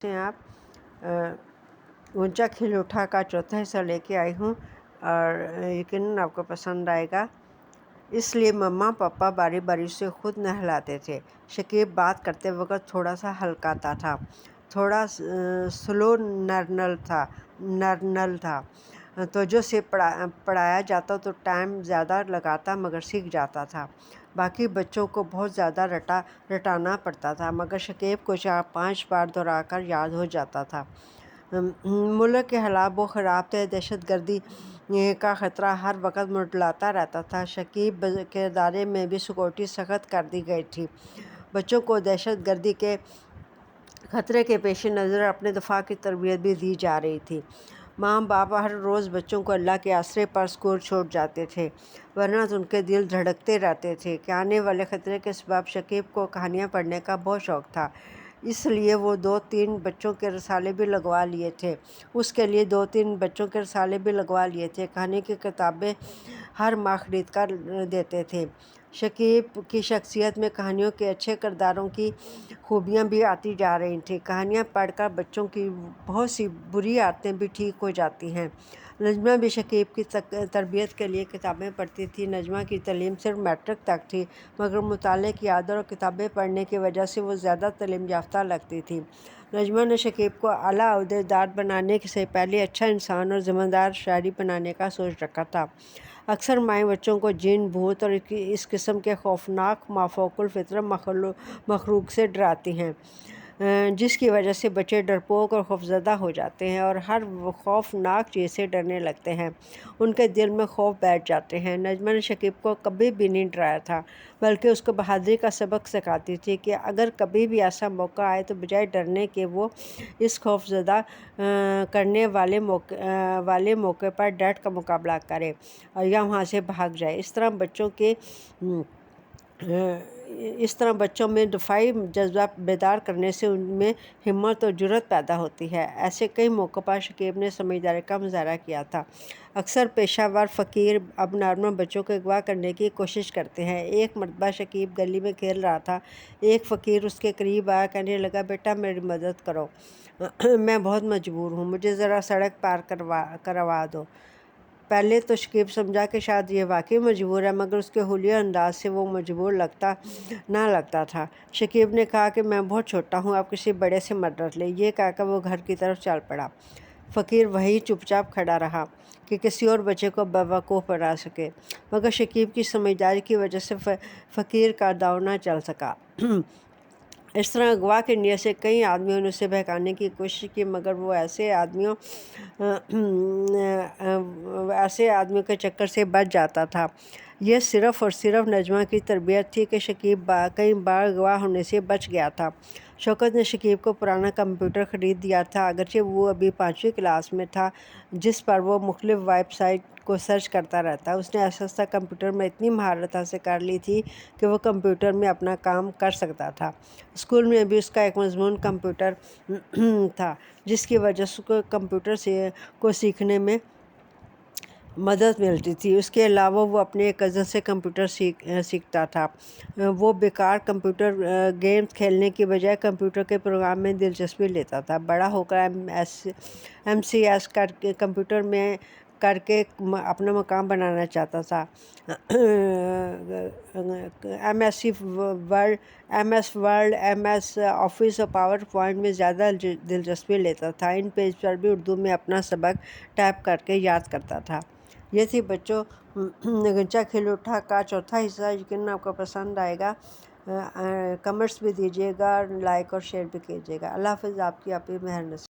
से आप ऊंचा खिल उठा का चौथा हिस्सा लेके आई हूँ और यकीनन आपको पसंद आएगा। इसलिए मम्मा पापा बारी बारी से खुद नहलाते थे। शकीब बात करते वक्त थोड़ा सा हल्काता था, थोड़ा स्लो नर्नल था। तो जो से पढ़ाया जाता तो टाइम ज़्यादा लगाता मगर सीख जाता था। बाकी बच्चों को बहुत ज़्यादा रटाना पड़ता था मगर शकीब को 4-5 बार दोहराकर याद हो जाता था। मुल्क के हालात बहुत ख़राब थे। दहशत गर्दी का ख़तरा हर वक्त मंडलाता रहता था। शकीब के इदारे में भी सिक्योरिटी सख्त कर दी गई थी। बच्चों को दहशत गर्दी के ख़तरे के पेश नज़र अपने दफ़ा की तरबियत भी दी जा रही थी। माँ बाप हर रोज़ बच्चों को अल्लाह के आसरे पर स्कूल छोड़ जाते थे, वरना तो उनके दिल धड़कते रहते थे कि आने वाले ख़तरे के सबब शकीब को कहानियाँ पढ़ने का बहुत शौक़ था। इसलिए वो 2-3 बच्चों के रसाले भी लगवा लिए थे। कहानी की किताबें हर माह ख़रीद कर देते थे। शकीब की शख्सियत में कहानियों के अच्छे किरदारों की खूबियाँ भी आती जा रही थीं। कहानियाँ पढ़कर बच्चों की बहुत सी बुरी आदतें भी ठीक हो जाती हैं। नजमा भी शकीब की तरबियत के लिए किताबें पढ़ती थी। नजमा की तालीम सिर्फ मैट्रिक तक थी मगर मुताले की आदत और किताबें पढ़ने की वजह से वो ज़्यादा तालीम याफ्ता लगती थी। नजमा ने शकीब को आला ओहदेदार बनाने से पहले अच्छा इंसान और ज़िम्मेदार शहरी बनाने का सोच रखा था। अक्सर माएँ बच्चों को जिन, भूत और इस किस्म के खौफनाक माफौकुल फितरत मखलूक से डराती हैं, जिसकी वजह से बच्चे डरपोक और खौफज़दा हो जाते हैं और हर खौफनाक चीज़ से डरने लगते हैं। उनके दिल में खौफ बैठ जाते हैं। नजमा ने शकीब को कभी भी नहीं डराया था, बल्कि उसको बहादुरी का सबक सिखाती थी कि अगर कभी भी ऐसा मौका आए तो बजाय डरने के वो इस खौफज़दा करने वाले मौके पर डट का मुकाबला करे और या वहाँ से भाग जाए। इस तरह बच्चों में दफ़ाई जज्बा बेदार करने से उनमें हिम्मत और जुर्रत पैदा होती है। ऐसे कई मौक़ों पर शकीब ने समझदारी का मुज़ाहरा किया था। अक्सर पेशावर फ़कीर अब नॉर्मल बच्चों को अगवा करने की कोशिश करते हैं। एक मरतबा शकीब गली में खेल रहा था। एक फ़कीर उसके करीब आया, कहने लगा, बेटा मेरी मदद करो, मैं बहुत मजबूर हूँ, मुझे ज़रा सड़क पार करवा दो। पहले तो शकीब समझा कि शायद ये वाकई मजबूर है, मगर उसके हुलिया अंदाज से वो मजबूर लगता था। शकीब ने कहा कि मैं बहुत छोटा हूँ, आप किसी बड़े से मदद ले। ये कहकर वो घर की तरफ चल पड़ा। फ़कीर वहीं चुपचाप खड़ा रहा कि किसी और बच्चे को बेवकूफ़ बना सके, मगर शकीब की समझदारी की वजह से फ़कीर का दाव न चल सका। इस तरह अगवा की नीयत से कई आदमियों ने उसे बहकाने की कोशिश की, मगर वो ऐसे आदमियों के चक्कर से बच जाता था। यह सिर्फ़ और सिर्फ नजमा की तरबियत थी कि शकीब कई बार अगवा होने से बच गया था। शौकत ने शकीब को पुराना कंप्यूटर ख़रीद दिया था, अगरचे वो अभी 5वीं क्लास में था, जिस पर वो मुख्तलिफ़ वेबसाइट को सर्च करता रहता। उसने आहिस्ता कंप्यूटर में इतनी महारत हासिल कर ली थी कि वो कंप्यूटर में अपना काम कर सकता था। स्कूल में भी उसका एक मज़मून कंप्यूटर था, जिसकी वजह से उसको कंप्यूटर को सीखने में मदद मिलती थी। उसके अलावा वो अपने एक कज़न से कंप्यूटर सीखता था। वो बेकार कंप्यूटर गेम्स खेलने की बजाय कंप्यूटर के प्रोग्राम में दिलचस्पी लेता था। बड़ा होकर MCS कंप्यूटर में करके अपना मकाम बनाना चाहता था। MS वर्ड, MS ऑफिस और पावर पॉइंट में ज़्यादा दिलचस्पी लेता था। इन पेज पर भी उर्दू में अपना सबक टाइप करके याद करता था। ये थी बच्चों ऊंचा खिल उठा का चौथा हिस्सा। यकीनन आपको पसंद आएगा। कमेंट्स भी दीजिएगा, लाइक और शेयर भी कीजिएगा। अल्लाह हाफ़िज़। आपकी मेहर नसीब।